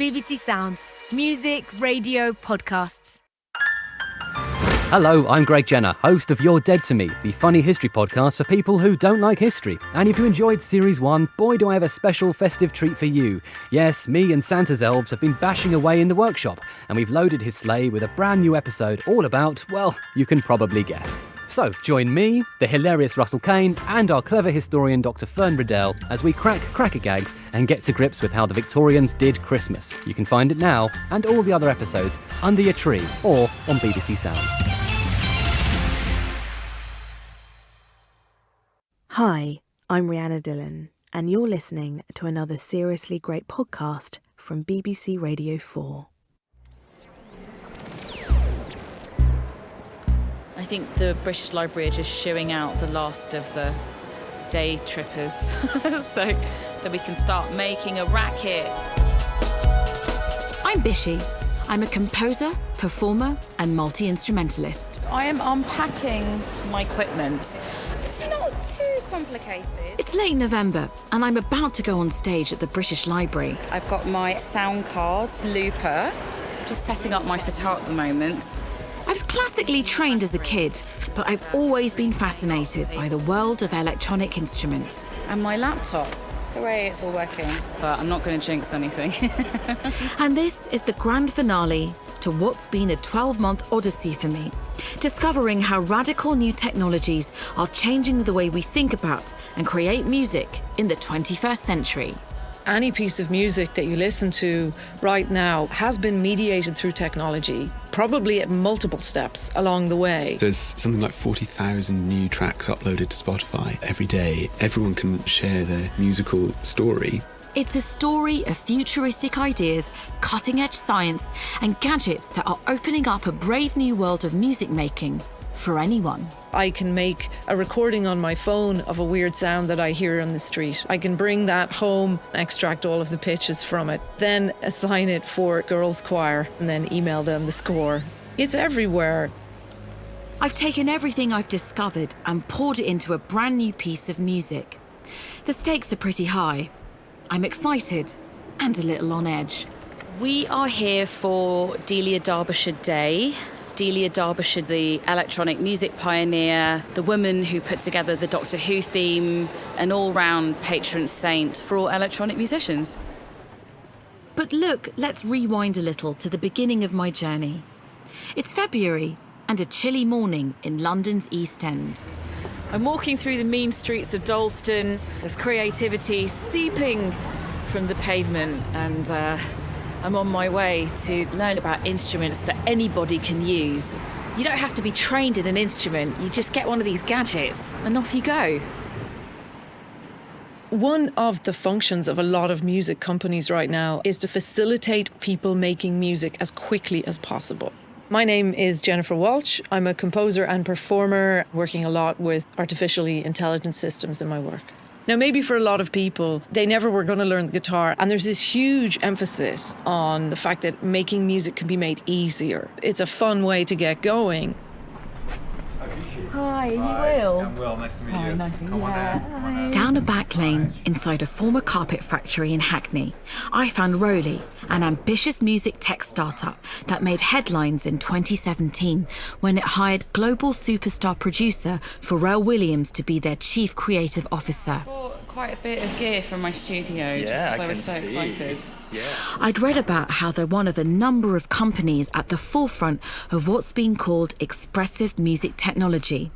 BBC Sounds. Music, radio, podcasts. Hello, I'm Greg Jenner, host of You're Dead to Me, the funny history podcast for people who don't like history. And if you enjoyed Series 1, boy do I have a special festive treat for you. Yes, me and Santa's elves have been bashing away in the workshop, and we've loaded his sleigh with a brand new episode all about, well, you can probably guess. So, join me, the hilarious Russell Kane, and our clever historian Dr. Fern Riddell as we crack cracker gags and get to grips with how the Victorians did Christmas. You can find it now, and all the other episodes, under your tree or on BBC Sounds. Hi, I'm Rhianna Dillon, and you're listening to another seriously great podcast from BBC Radio 4. I think the British Library are just shooing out the last of the day trippers, so we can start making a racket. I'm Bishi. I'm a composer, performer, and multi-instrumentalist. I am unpacking my equipment. It's not too complicated. It's late November, and I'm about to go on stage at the British Library. I've got my sound card, looper, just setting up my sitar at the moment. I was classically trained as a kid, but I've always been fascinated by the world of electronic instruments. And my laptop. Hooray, it's all working. But I'm not going to jinx anything. And this is the grand finale to what's been a 12-month odyssey for me, discovering how radical new technologies are changing the way we think about and create music in the 21st century. Any piece of music that you listen to right now has been mediated through technology, probably at multiple steps along the way. There's something like 40,000 new tracks uploaded to Spotify every day. Everyone can share their musical story. It's a story of futuristic ideas, cutting-edge science, and gadgets that are opening up a brave new world of music making for anyone. I can make a recording on my phone of a weird sound that I hear on the street. I can bring that home, extract all of the pitches from it, then assign it for girls' choir, and then email them the score. It's everywhere. I've taken everything I've discovered and poured it into a brand new piece of music. The stakes are pretty high. I'm excited and a little on edge. We are here for Delia Derbyshire Day. Delia Derbyshire, the electronic music pioneer, the woman who put together the Doctor Who theme, an all-round patron saint for all electronic musicians. But look, let's rewind a little to the beginning of my journey. It's February and a chilly morning in London's East End. I'm walking through the mean streets of Dalston. There's creativity seeping from the pavement, and I'm on my way to learn about instruments that anybody can use. You don't have to be trained in an instrument. You just get one of these gadgets and off you go. One of the functions of a lot of music companies right now is to facilitate people making music as quickly as possible. My name is Jennifer Walsh. I'm a composer and performer, working a lot with artificially intelligent systems in my work. Now, maybe for a lot of people, they never were going to learn the guitar, and there's this huge emphasis on the fact that making music can be made easier. It's a fun way to get going. Hi, you will? I'm Will, nice to meet you. Nice to meet you. Come on in. Down a back lane inside a former carpet factory in Hackney, I found ROLI, an ambitious music tech startup that made headlines in 2017 when it hired global superstar producer Pharrell Williams to be their chief creative officer. Quite a bit of gear from my studio, just because I was so excited. Yeah. I'd read about how they're one of a number of companies at the forefront of what's being called expressive music technology,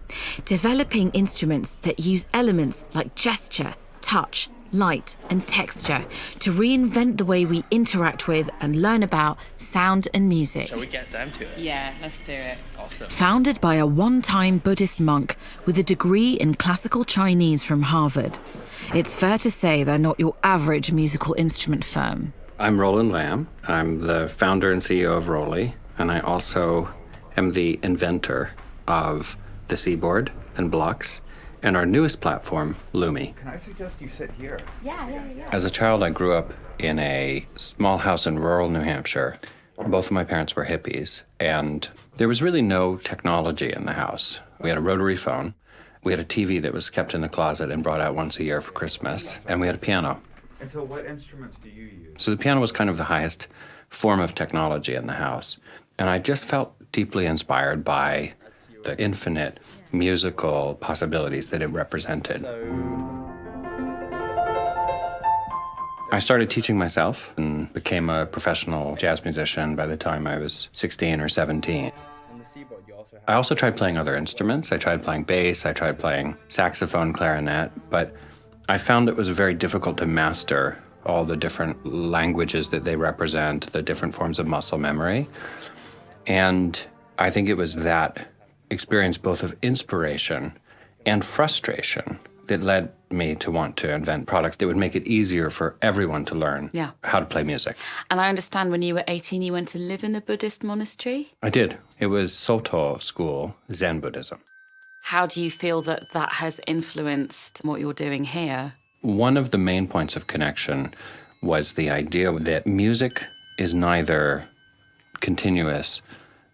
developing instruments that use elements like gesture, touch, light, and texture to reinvent the way we interact with and learn about sound and music. Shall we get down to it? Yeah, let's do it. Awesome. Founded by a one-time Buddhist monk with a degree in classical Chinese from Harvard, it's fair to say they're not your average musical instrument firm. I'm Roland Lamb. I'm the founder and CEO of ROLI, and I also am the inventor of the Seaboard and Blocks and our newest platform, Lumi. Can I suggest you sit here? Yeah. As a child, I grew up in a small house in rural New Hampshire. Both of my parents were hippies, and there was really no technology in the house. We had a rotary phone. We had a TV that was kept in the closet and brought out once a year for Christmas, and we had a piano. And so what instruments do you use? So the piano was kind of the highest form of technology in the house. And I just felt deeply inspired by the infinite musical possibilities that it represented. I started teaching myself and became a professional jazz musician by the time I was 16 or 17. I also tried playing other instruments. I tried playing bass, I tried playing saxophone, clarinet, but I found it was very difficult to master all the different languages that they represent, the different forms of muscle memory. And I think it was that experience both of inspiration and frustration that led me to want to invent products that would make it easier for everyone to learn how to play music. And I understand when you were 18, you went to live in a Buddhist monastery? I did. It was Soto school, Zen Buddhism. How do you feel that that has influenced what you're doing here? One of the main points of connection was the idea that music is neither continuous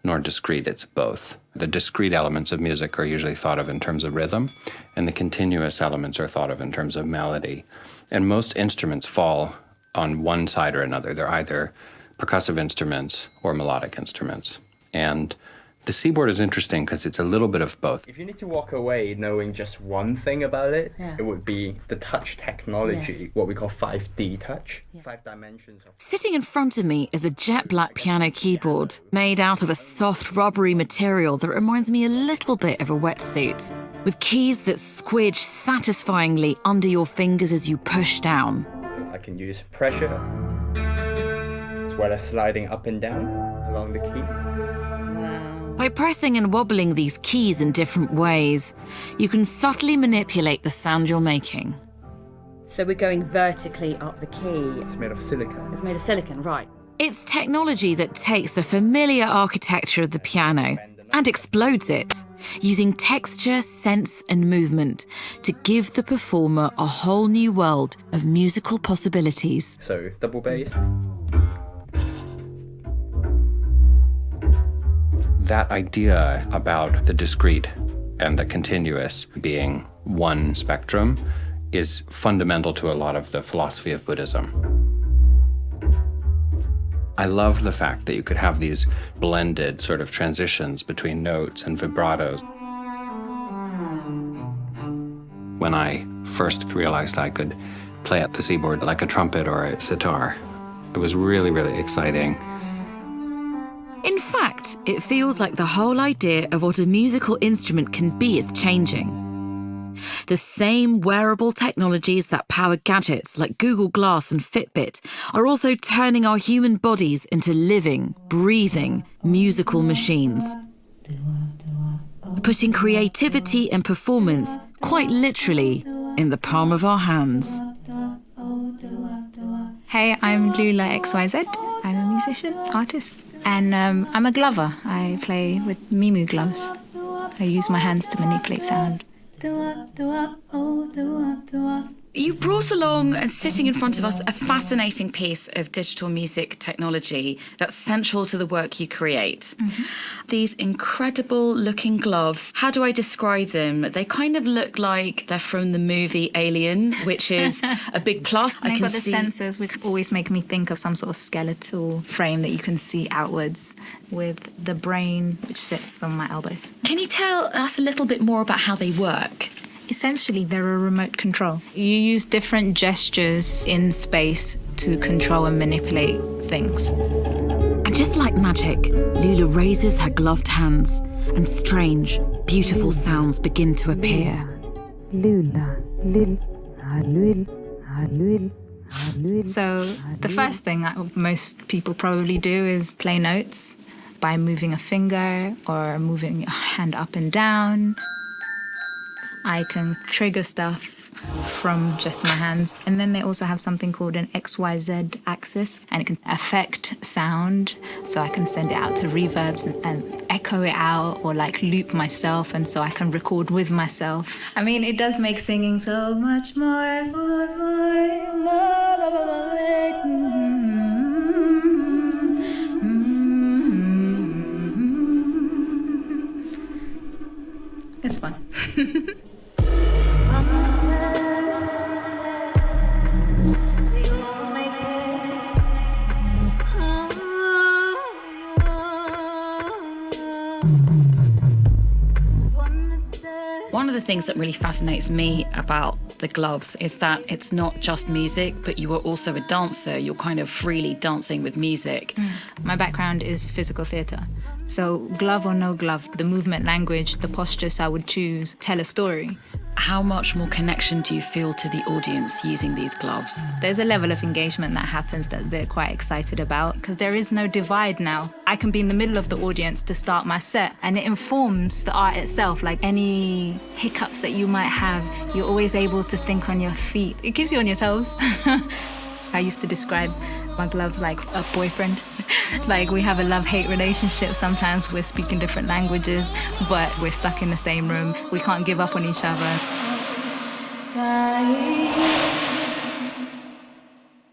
nor discrete, it's both. The discrete elements of music are usually thought of in terms of rhythm, and the continuous elements are thought of in terms of melody. And most instruments fall on one side or another. They're either percussive instruments or melodic instruments. And the Seaboard is interesting because it's a little bit of both. If you need to walk away knowing just one thing about it, it would be the touch technology, what we call 5D touch, 5 dimensions. Sitting in front of me is a jet black piano keyboard made out of a soft rubbery material that reminds me a little bit of a wetsuit, with keys that squidge satisfyingly under your fingers as you push down. I can use pressure as well as sliding up and down along the key. By pressing and wobbling these keys in different ways, you can subtly manipulate the sound you're making. So we're going vertically up the key. It's made of silicone. It's made of silicone, right. It's technology that takes the familiar architecture of the piano and explodes it, using texture, sense, and movement to give the performer a whole new world of musical possibilities. So, double bass. That idea about the discrete and the continuous being one spectrum is fundamental to a lot of the philosophy of Buddhism. I loved the fact that you could have these blended sort of transitions between notes and vibratos. When I first realized I could play at the Seaboard like a trumpet or a sitar, it was really, really exciting. In fact, it feels like the whole idea of what a musical instrument can be is changing. The same wearable technologies that power gadgets like Google Glass and Fitbit are also turning our human bodies into living, breathing, musical machines. Putting creativity and performance, quite literally, in the palm of our hands. Hey, I'm Lula XYZ. I'm a musician, artist. And I'm a glover. I play with MI.MU gloves. I use my hands to manipulate sound. You brought along and sitting in front of us a fascinating piece of digital music technology that's central to the work you create. Mm-hmm. These incredible looking gloves, how do I describe them? They kind of look like they're from the movie Alien, which is a big plus. They've got the sensors, which always make me think of some sort of skeletal frame that you can see outwards, with the brain, which sits on my elbows. Can you tell us a little bit more about how they work? Essentially, they're a remote control. You use different gestures in space to control and manipulate things. And just like magic, Lula raises her gloved hands, and strange, beautiful sounds begin to appear. So the first thing most people probably do is play notes by moving a finger or moving your hand up and down. I can trigger stuff from just my hands. And then they also have something called an XYZ axis, and it can affect sound. So I can send it out to reverbs and echo it out, or like loop myself, and so I can record with myself. I mean, it does make singing so much more. It's fun. of the things that really fascinates me about the gloves is that it's not just music, but you are also a dancer. You're kind of freely dancing with music. My background is physical theatre. So glove or no glove, the movement language, the postures I would choose tell a story. How much more connection do you feel to the audience using these gloves? There's a level of engagement that happens that they're quite excited about because there is no divide now. I can be in the middle of the audience to start my set and it informs the art itself. Like any hiccups that you might have, you're always able to think on your feet. It keeps you on your toes. I used to describe my gloves like a boyfriend. Like we have a love-hate relationship. Sometimes we're speaking different languages, but we're stuck in the same room. We can't give up on each other.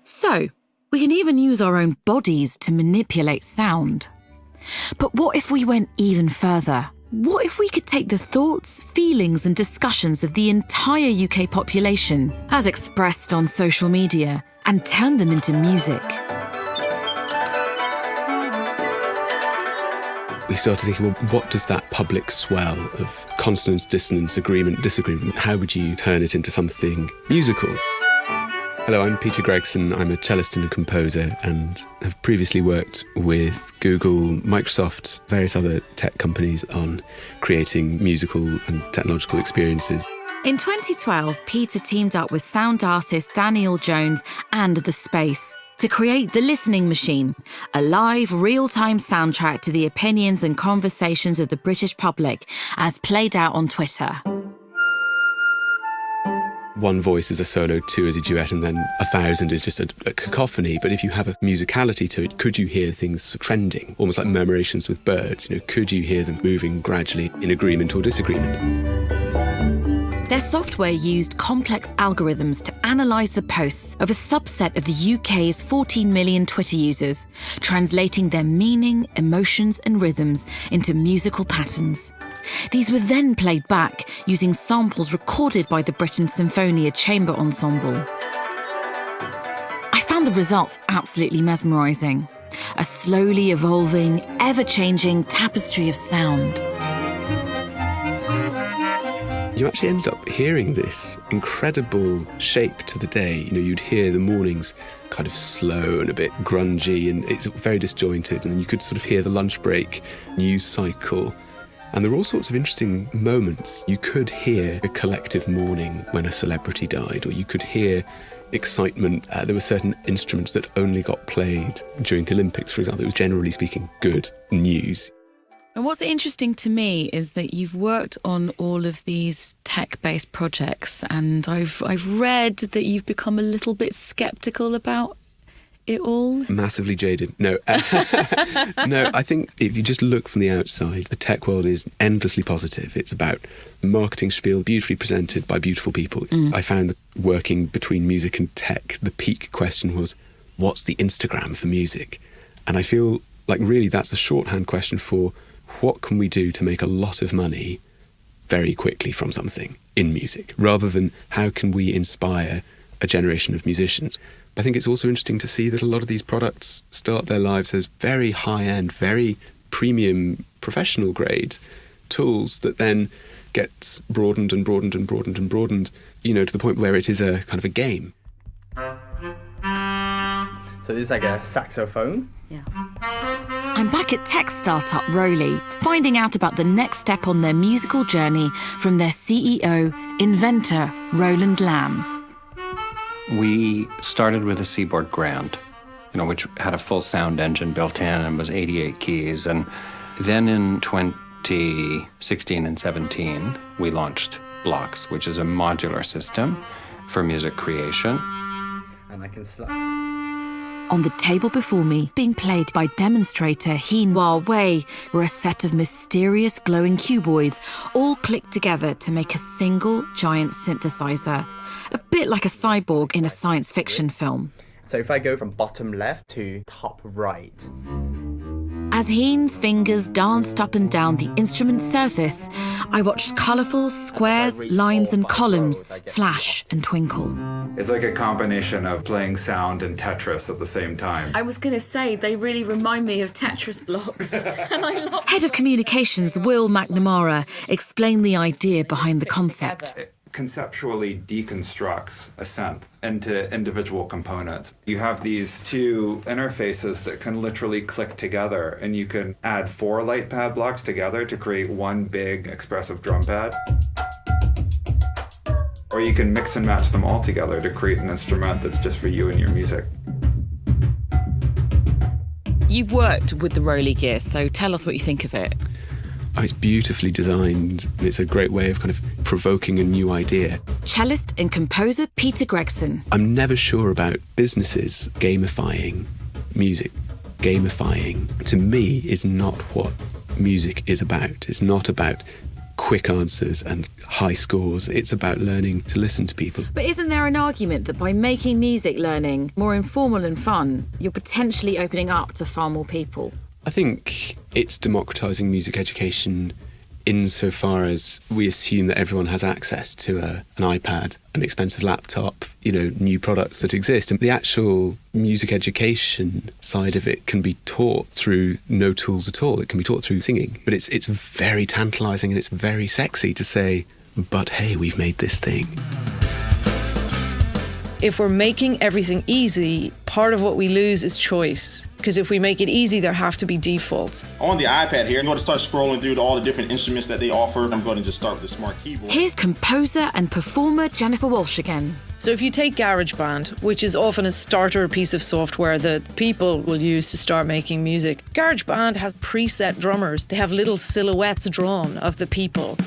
So, we can even use our own bodies to manipulate sound. But what if we went even further? What if we could take the thoughts, feelings and discussions of the entire UK population, as expressed on social media, and turn them into music? We started thinking, well, what does that public swell of consonance, dissonance, agreement, disagreement, how would you turn it into something musical? Hello, I'm Peter Gregson. I'm a cellist and a composer and have previously worked with Google, Microsoft, various other tech companies on creating musical and technological experiences. In 2012, Peter teamed up with sound artist Daniel Jones and The Space to create The Listening Machine, a live, real-time soundtrack to the opinions and conversations of the British public as played out on Twitter. One voice is a solo, two is a duet, and then 1,000 is just a cacophony. But if you have a musicality to it, could you hear things trending, almost like murmurations with birds? Could you hear them moving gradually in agreement or disagreement? Their software used complex algorithms to analyse the posts of a subset of the UK's 14 million Twitter users, translating their meaning, emotions and rhythms into musical patterns. These were then played back using samples recorded by the Britten Symphonia Chamber Ensemble. I found the results absolutely mesmerising. A slowly evolving, ever-changing tapestry of sound. You actually ended up hearing this incredible shape to the day. You'd hear the mornings kind of slow and a bit grungy and it's very disjointed, and then you could sort of hear the lunch break news cycle. And there were all sorts of interesting moments. You could hear a collective mourning when a celebrity died, or you could hear excitement. There were certain instruments that only got played during the Olympics, for example. It was generally speaking good news. And what's interesting to me is that you've worked on all of these tech-based projects, and I've read that you've become a little bit sceptical about it all. Massively jaded. No. No, I think if you just look from the outside, the tech world is endlessly positive. It's about marketing spiel, beautifully presented by beautiful people. I found that working between music and tech, the peak question was, what's the Instagram for music? And I feel like really that's a shorthand question for what can we do to make a lot of money very quickly from something in music, rather than how can we inspire a generation of musicians. I think it's also interesting to see that a lot of these products start their lives as very high-end, very premium, professional grade tools that then get broadened and broadened and broadened and broadened, to the point where it is a kind of a game. So this is like a saxophone. Yeah. I'm back at tech startup ROLI, finding out about the next step on their musical journey from their CEO, inventor, Roland Lamb. We started with a Seaboard Grand, which had a full sound engine built in and was 88 keys. And then in 2016 and 17, we launched Blocks, which is a modular system for music creation. And I can On the table before me, being played by demonstrator Hee-Hwa Wei, were a set of mysterious glowing cuboids, all clicked together to make a single giant synthesizer. A bit like a cyborg in a science fiction film. So if I go from bottom left to top right. As Heen's fingers danced up and down the instrument's surface, I watched colourful squares, lines and columns flash and twinkle. It's like a combination of playing sound and Tetris at the same time. I was going to say, they really remind me of Tetris blocks. And I love Head of Communications Will McNamara explained the idea behind the concept. It conceptually deconstructs a synth into individual components. You have these two interfaces that can literally click together, and you can add 4 light pad blocks together to create one big expressive drum pad. Or you can mix and match them all together to create an instrument that's just for you and your music. You've worked with the ROLI gear, so tell us what you think of it. Oh, it's beautifully designed. It's a great way of kind of provoking a new idea. Cellist and composer Peter Gregson. I'm never sure about businesses gamifying music. Gamifying, to me, is not what music is about. It's not about quick answers and high scores. It's about learning to listen to people. But isn't there an argument that by making music learning more informal and fun, you're potentially opening up to far more people? I think it's democratising music education insofar as we assume that everyone has access to an iPad, an expensive laptop, new products that exist. And the actual music education side of it can be taught through no tools at all. It can be taught through singing. But it's very tantalising and it's very sexy to say, but hey, we've made this thing. If we're making everything easy, part of what we lose is choice. Because if we make it easy, there have to be defaults. On the iPad here, I'm going to start scrolling through all the different instruments that they offer. I'm going to just start with the smart keyboard. Here's composer and performer Jennifer Walsh again. So if you take GarageBand, which is often a starter piece of software that people will use to start making music, GarageBand has preset drummers. They have little silhouettes drawn of the people.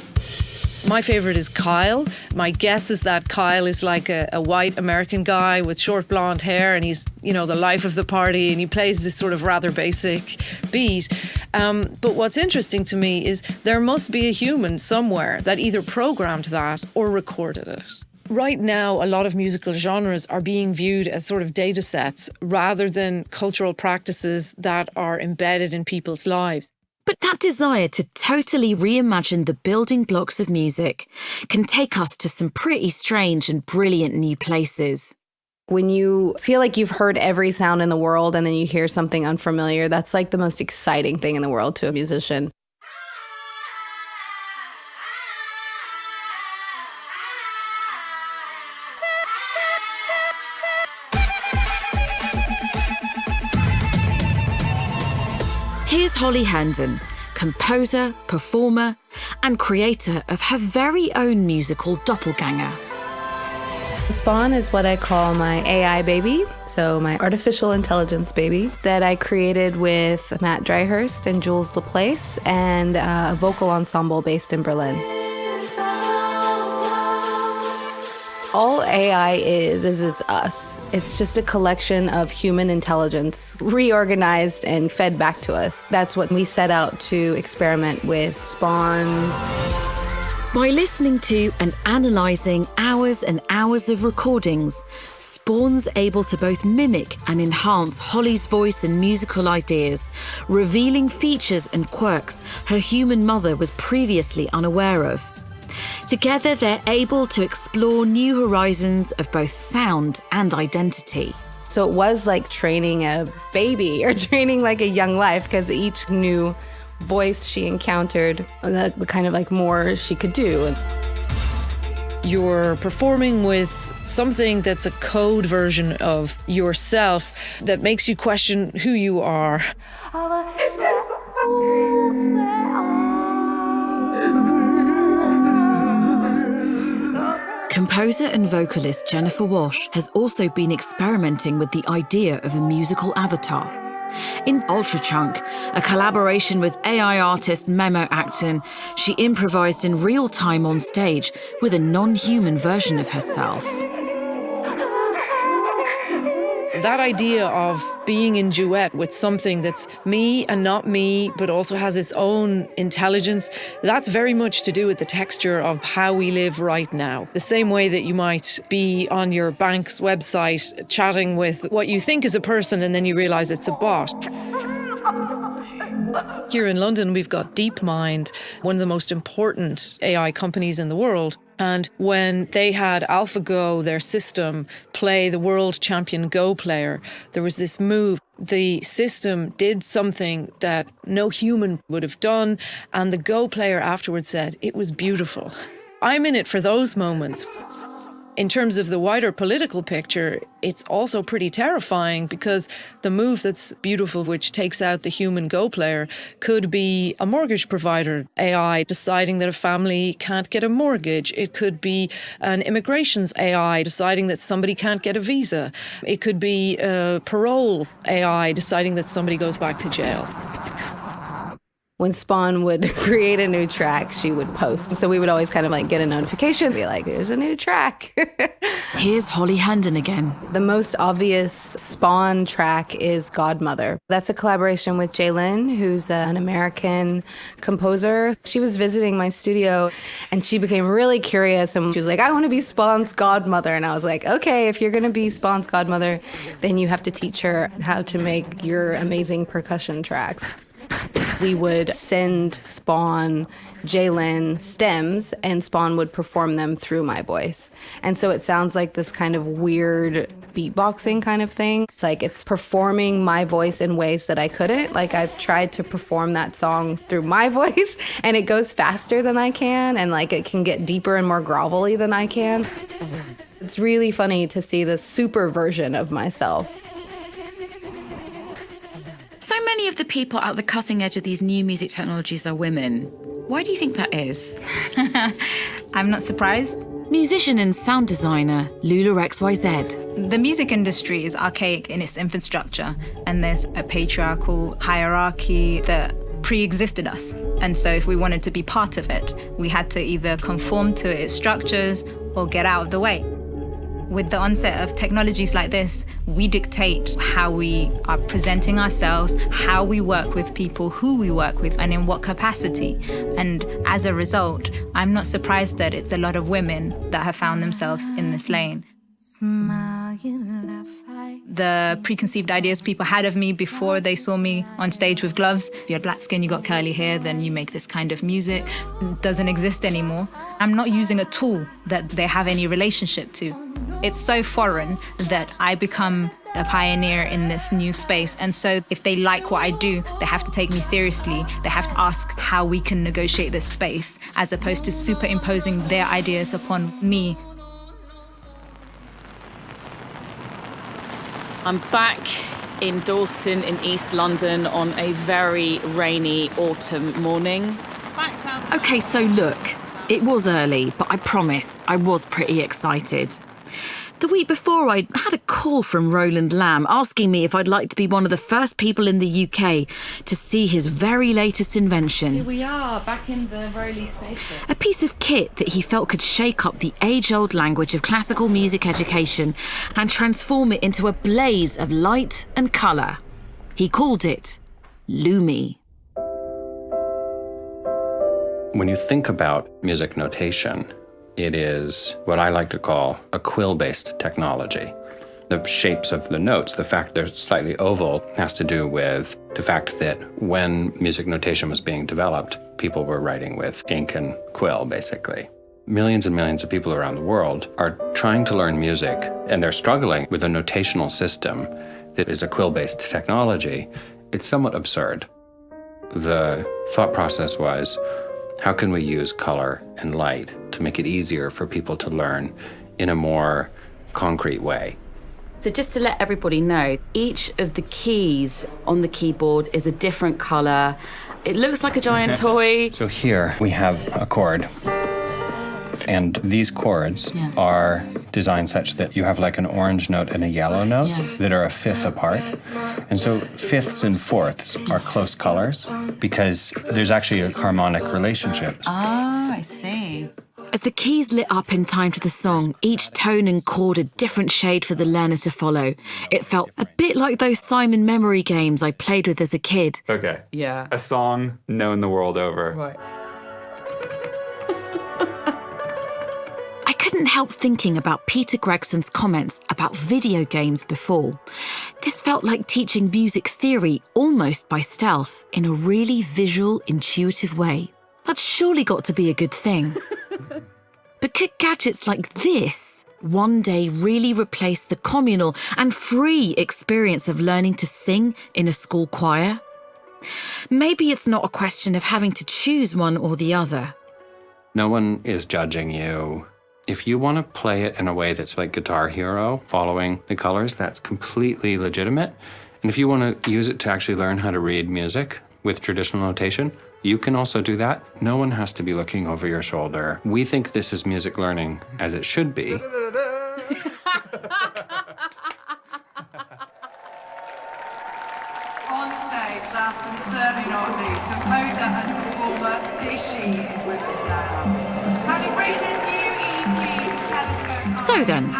My favourite is Kyle. My guess is that Kyle is like a white American guy with short blonde hair, and he's, the life of the party, and he plays this sort of rather basic beat. But what's interesting to me is there must be a human somewhere that either programmed that or recorded it. Right now, a lot of musical genres are being viewed as sort of data sets rather than cultural practices that are embedded in people's lives. But that desire to totally reimagine the building blocks of music can take us to some pretty strange and brilliant new places. When you feel like you've heard every sound in the world and then you hear something unfamiliar, that's like the most exciting thing in the world to a musician. Here's Holly Herndon, composer, performer, and creator of her very own musical doppelganger. Spawn is what I call my AI baby, so my artificial intelligence baby, that I created with Matt Dryhurst and Jules Laplace and a vocal ensemble based in Berlin. All AI is it's us. It's just a collection of human intelligence reorganized and fed back to us. That's what we set out to experiment with Spawn. By listening to and analysing hours and hours of recordings, Spawn's able to both mimic and enhance Holly's voice and musical ideas, revealing features and quirks her human mother was previously unaware of. Together, they're able to explore new horizons of both sound and identity. So it was like training a baby or training like a young life, because each new voice she encountered, the kind of like more she could do. You're performing with something that's a code version of yourself that makes you question who you are. Composer and vocalist Jennifer Walsh has also been experimenting with the idea of a musical avatar. In Ultrachunk, a collaboration with AI artist MI.MU, she improvised in real time on stage with a non-human version of herself. That idea of being in duet with something that's me and not me, but also has its own intelligence, that's very much to do with the texture of how we live right now. The same way that you might be on your bank's website chatting with what you think is a person and then you realise it's a bot. Here in London, we've got DeepMind, one of the most important AI companies in the world. And when they had AlphaGo, their system, play the world champion Go player, there was this move. The system did something that no human would have done, and the Go player afterwards said, it was beautiful. I'm in it for those moments. In terms of the wider political picture, it's also pretty terrifying because the move that's beautiful, which takes out the human Go player, could be a mortgage provider, AI deciding that a family can't get a mortgage. It could be an immigrations AI deciding that somebody can't get a visa. It could be a parole AI deciding that somebody goes back to jail. When Spawn would create a new track, she would post. So we would always kind of like get a notification, be like, there's a new track. Here's Holly Herndon again. The most obvious Spawn track is Godmother. That's a collaboration with Jaylin, who's an American composer. She was visiting my studio and she became really curious and she was like, I want to be Spawn's godmother. And I was like, okay, if you're going to be Spawn's godmother, then you have to teach her how to make your amazing percussion tracks. We would send Spawn Jaylin stems and Spawn would perform them through my voice. And so it sounds like this kind of weird beatboxing kind of thing. It's like it's performing my voice in ways that I couldn't. Like I've tried to perform that song through my voice and it goes faster than I can and like it can get deeper and more grovelly than I can. It's really funny to see the super version of myself. So many of the people at the cutting edge of these new music technologies are women. Why do you think that is? I'm not surprised. Musician and sound designer Lula XYZ. The music industry is archaic in its infrastructure, and there's a patriarchal hierarchy that pre-existed us. And so if we wanted to be part of it, we had to either conform to its structures or get out of the way. With the onset of technologies like this, we dictate how we are presenting ourselves, how we work with people, who we work with, and in what capacity. And as a result, I'm not surprised that it's a lot of women that have found themselves in this lane. The preconceived ideas people had of me before they saw me on stage with gloves, if you had black skin, you got curly hair, then you make this kind of music, doesn't exist anymore. I'm not using a tool that they have any relationship to. It's so foreign that I become a pioneer in this new space. And so if they like what I do, they have to take me seriously. They have to ask how we can negotiate this space, as opposed to superimposing their ideas upon me. I'm back in Dalston in East London on a very rainy autumn morning. Okay, so look, it was early, but I promise I was pretty excited. The week before, I had a call from Roland Lamb asking me if I'd like to be one of the first people in the UK to see his very latest invention. Here we are, back in the ROLI station. A piece of kit that he felt could shake up the age-old language of classical music education and transform it into a blaze of light and colour. He called it Lumi. When you think about music notation, it is what I like to call a quill-based technology. The shapes of the notes, the fact they're slightly oval, has to do with the fact that when music notation was being developed, people were writing with ink and quill, basically. Millions and millions of people around the world are trying to learn music, and they're struggling with a notational system that is a quill-based technology. It's somewhat absurd. The thought process was, how can we use color and light to make it easier for people to learn in a more concrete way? So just to let everybody know, each of the keys on the keyboard is a different colour. It looks like a giant toy. So here we have a chord. And these chords are designed such that you have like an orange note and a yellow note that are a fifth apart. And so fifths and fourths are close colors because there's actually a harmonic relationship. Oh, I see. As the keys lit up in time to the song, each tone and chord a different shade for the learner to follow. It felt a bit like those Simon memory games I played with as a kid. Okay. Yeah. A song known the world over. Right. couldn't help thinking about Peter Gregson's comments about video games before. This felt like teaching music theory almost by stealth in a really visual, intuitive way. That's surely got to be a good thing. But could gadgets like this one day really replace the communal and free experience of learning to sing in a school choir? Maybe it's not a question of having to choose one or the other. No one is judging you. If you want to play it in a way that's like Guitar Hero, following the colors, that's completely legitimate. And if you want to use it to actually learn how to read music with traditional notation, you can also do that. No one has to be looking over your shoulder. We think this is music learning as it should be. On stage, last and certainly not least, composer and performer Bishi is with us now. Having written a new EP, Telescope... So then,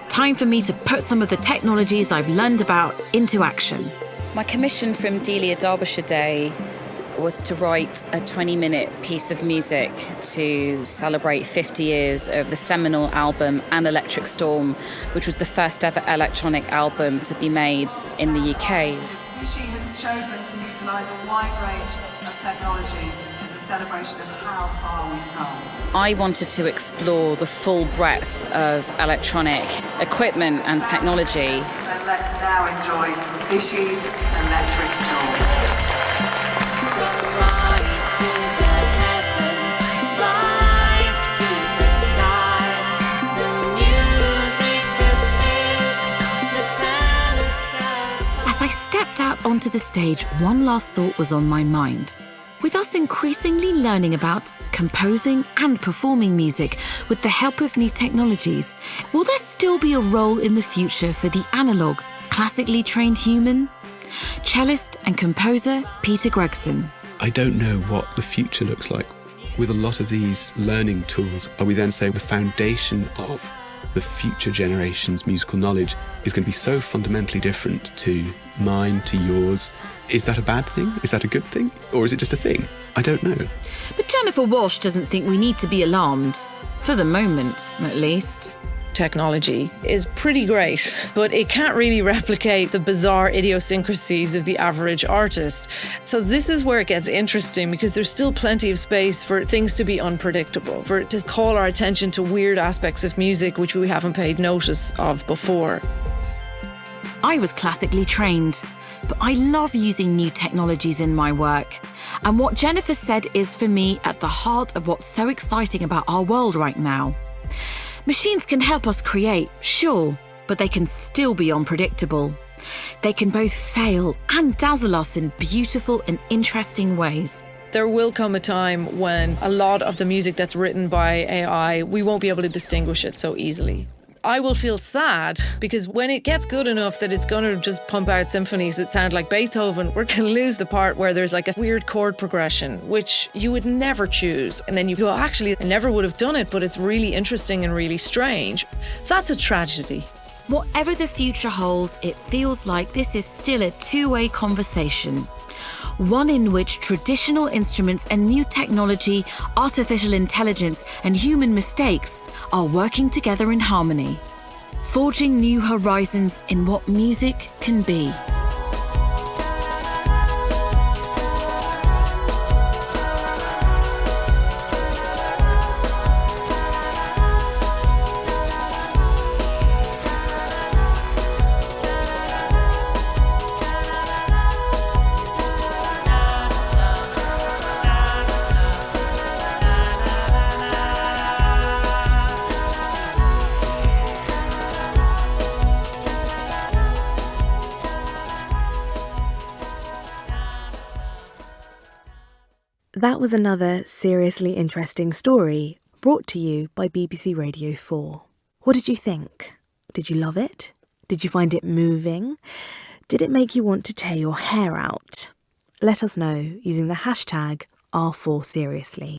time for me to put some of the technologies I've learned about into action. My commission from Delia Derbyshire Day was to write a 20-minute piece of music to celebrate 50 years of the seminal album An Electric Storm, which was the first ever electronic album to be made in the UK. Bishi has chosen to utilise a wide range of technology as a celebration of how far we've come. I wanted to explore the full breadth of electronic equipment and technology. And let's now enjoy Bishi's Electric Storm. As I stepped out onto the stage, one last thought was on my mind. With us increasingly learning about composing and performing music with the help of new technologies, will there still be a role in the future for the analog, classically trained human? Cellist and composer Peter Gregson. I don't know what the future looks like. With a lot of these learning tools, are we then saying the foundation of the future generation's musical knowledge is going to be so fundamentally different to mine, to yours? Is that a bad thing? Is that a good thing? Or is it just a thing? I don't know. But Jennifer Walsh doesn't think we need to be alarmed. For the moment, at least. Technology is pretty great, but it can't really replicate the bizarre idiosyncrasies of the average artist. So this is where it gets interesting, because there's still plenty of space for things to be unpredictable, for it to call our attention to weird aspects of music which we haven't paid notice of before. I was classically trained, but I love using new technologies in my work. And what Jennifer said is, for me, at the heart of what's so exciting about our world right now. Machines can help us create, sure, but they can still be unpredictable. They can both fail and dazzle us in beautiful and interesting ways. There will come a time when a lot of the music that's written by AI, we won't be able to distinguish it so easily. I will feel sad, because when it gets good enough that it's going to just pump out symphonies that sound like Beethoven, we're going to lose the part where there's like a weird chord progression, which you would never choose. And then you go, actually, I never would have done it, but it's really interesting and really strange. That's a tragedy. Whatever the future holds, it feels like this is still a two-way conversation. One in which traditional instruments and new technology, artificial intelligence and human mistakes are working together in harmony, forging new horizons in what music can be. That was another seriously interesting story brought to you by BBC Radio 4. What did you think? Did you love it? Did you find it moving? Did it make you want to tear your hair out? Let us know using the hashtag R4Seriously.